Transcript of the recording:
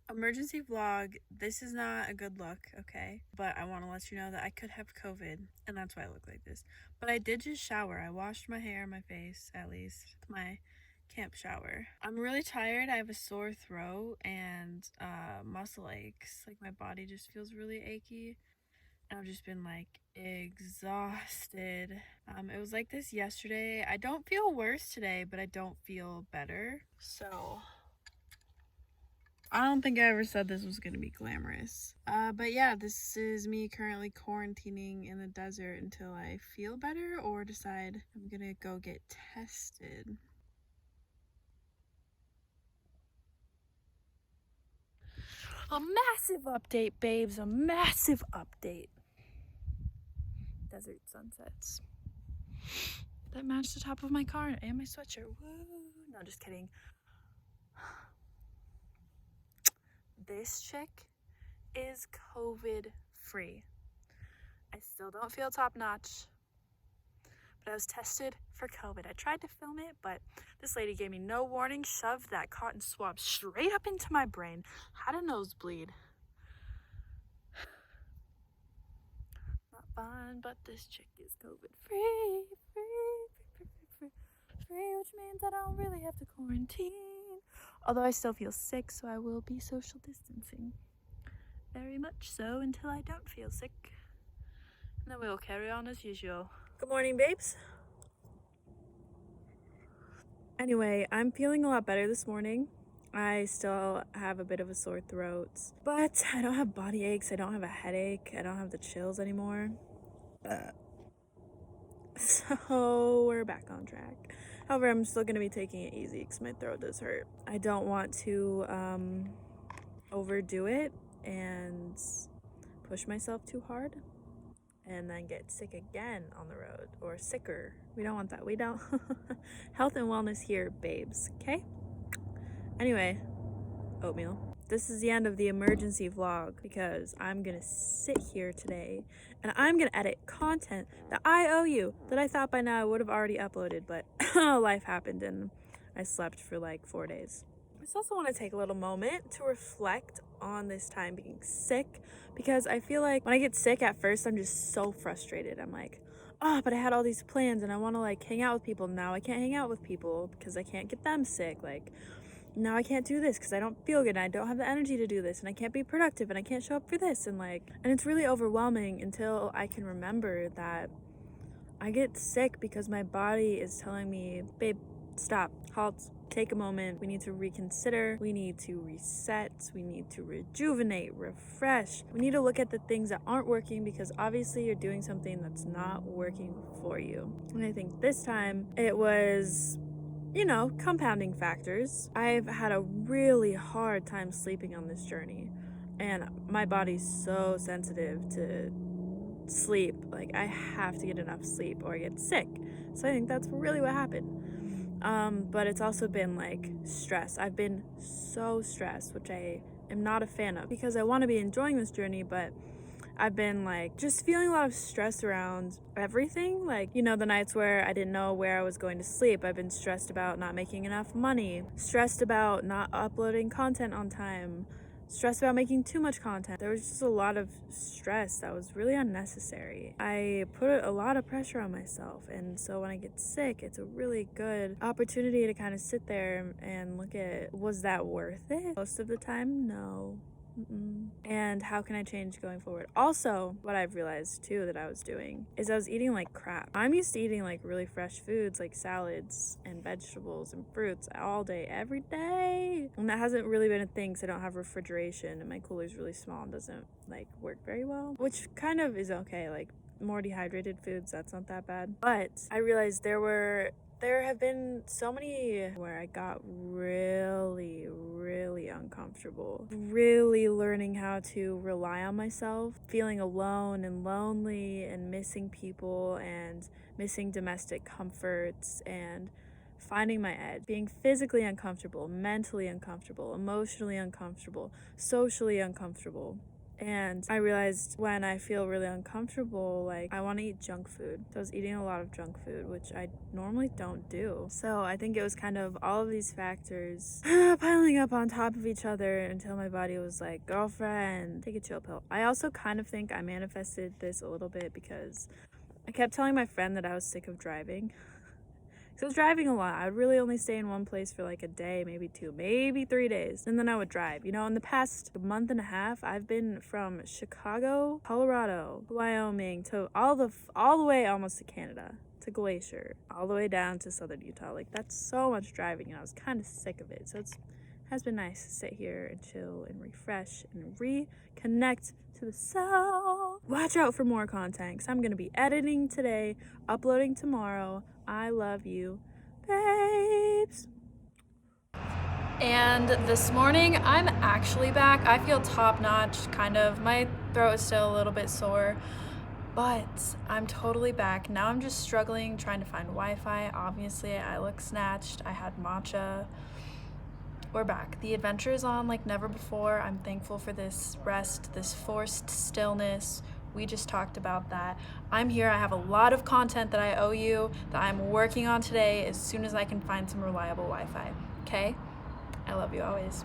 Emergency vlog. This is not a good look, okay? But I want to let you know that I could have COVID, and that's why I look like this. But I did just shower. I washed my hair, my face, at least. My camp shower. I'm really tired. I have a sore throat and muscle aches. Like my body just feels really achy. And I've just been like exhausted. It was like this yesterday. I don't feel worse today, but I don't feel better. So I don't think I ever said this was gonna be glamorous. But yeah, this is me currently quarantining in the desert until I feel better or decide I'm gonna go get tested. A massive update, babes, a massive update. Desert sunsets that match the top of my car and my sweatshirt. Woo! No, just kidding. This chick is COVID free. I still don't feel top notch, but I was tested for COVID. I tried to film it, but this lady gave me no warning, shoved that cotton swab straight up into my brain, had a nosebleed. Not fun, but this chick is COVID free, which means I don't really have to quarantine. Although I still feel sick, so I will be social distancing. Very much so until I don't feel sick. And then we'll carry on as usual. Good morning, babes. Anyway, I'm feeling a lot better this morning. I still have a bit of a sore throat, but I don't have body aches, I don't have a headache, I don't have the chills anymore. So we're back on track. However, I'm still gonna be taking it easy because my throat does hurt. I don't want to overdo it and push myself too hard and then get sick again on the road, or sicker. We don't want that. We don't. Health and wellness here, babes, okay? Anyway, oatmeal. This is the end of the emergency vlog because I'm gonna sit here today and I'm gonna edit content that I owe you, that I thought by now I would have already uploaded, but life happened and I slept for like 4 days. I just also want to take a little moment to reflect on this time being sick, because I feel like when I get sick at first I'm just so frustrated. I'm like, oh, but I had all these plans and I want to like hang out with people. Now I can't hang out with people because I can't get them sick. Like, now I can't do this because I don't feel good and I don't have the energy to do this and I can't be productive and I can't show up for this, and it's really overwhelming until I can remember that I get sick because my body is telling me, babe, stop, halt, take a moment. We need to reconsider. We need to reset. We need to rejuvenate, refresh. We need to look at the things that aren't working because obviously you're doing something that's not working for you. And I think this time it was, compounding factors. I've had a really hard time sleeping on this journey, and my body's so sensitive to sleep. Like, I have to get enough sleep or I get sick. So I think that's really what happened. But it's also been like stress. I've been so stressed, which I am not a fan of because I want to be enjoying this journey, but I've been like just feeling a lot of stress around everything. Like, the nights where I didn't know where I was going to sleep. I've been stressed about not making enough money, stressed about not uploading content on time, stressed about making too much content. There was just a lot of stress that was really unnecessary. I put a lot of pressure on myself, and so when I get sick, it's a really good opportunity to kind of sit there and look at, was that worth it? Most of the time, no. And how can I change going forward? Also, what I've realized too that I was doing is I was eating like crap. I'm used to eating like really fresh foods like salads and vegetables and fruits all day, every day. And that hasn't really been a thing because I don't have refrigeration and my cooler's really small and doesn't like work very well, which kind of is okay. Like, more dehydrated foods, that's not that bad. But I realized there have been so many where I got really, really uncomfortable. Really learning how to rely on myself, feeling alone and lonely and missing people and missing domestic comforts and finding my edge, being physically uncomfortable, mentally uncomfortable, emotionally uncomfortable, socially uncomfortable. And I realized when I feel really uncomfortable, like I want to eat junk food. So I was eating a lot of junk food, which I normally don't do. So I think it was kind of all of these factors piling up on top of each other until my body was like, girlfriend, take a chill pill. I also kind of think I manifested this a little bit because I kept telling my friend that I was sick of driving. Because I was driving a lot. I would really only stay in one place for like a day, maybe 2, maybe 3 days. And then I would drive. You know, in the past month and a half, I've been from Chicago, Colorado, Wyoming, to all the way almost to Canada, to Glacier, all the way down to southern Utah. Like, that's so much driving, and I was kind of sick of it. So it has been nice to sit here and chill and refresh and reconnect to the self. Watch out for more content, because I'm going to be editing today, uploading tomorrow. I love you, babes. And this morning, I'm actually back. I feel top notch, kind of. My throat is still a little bit sore, but I'm totally back. Now I'm just struggling, trying to find Wi-Fi. Obviously, I look snatched. I had matcha. We're back. The adventure is on like never before. I'm thankful for this rest, this forced stillness. We just talked about that. I'm here. I have a lot of content that I owe you that I'm working on today as soon as I can find some reliable Wi-Fi. Okay? I love you always.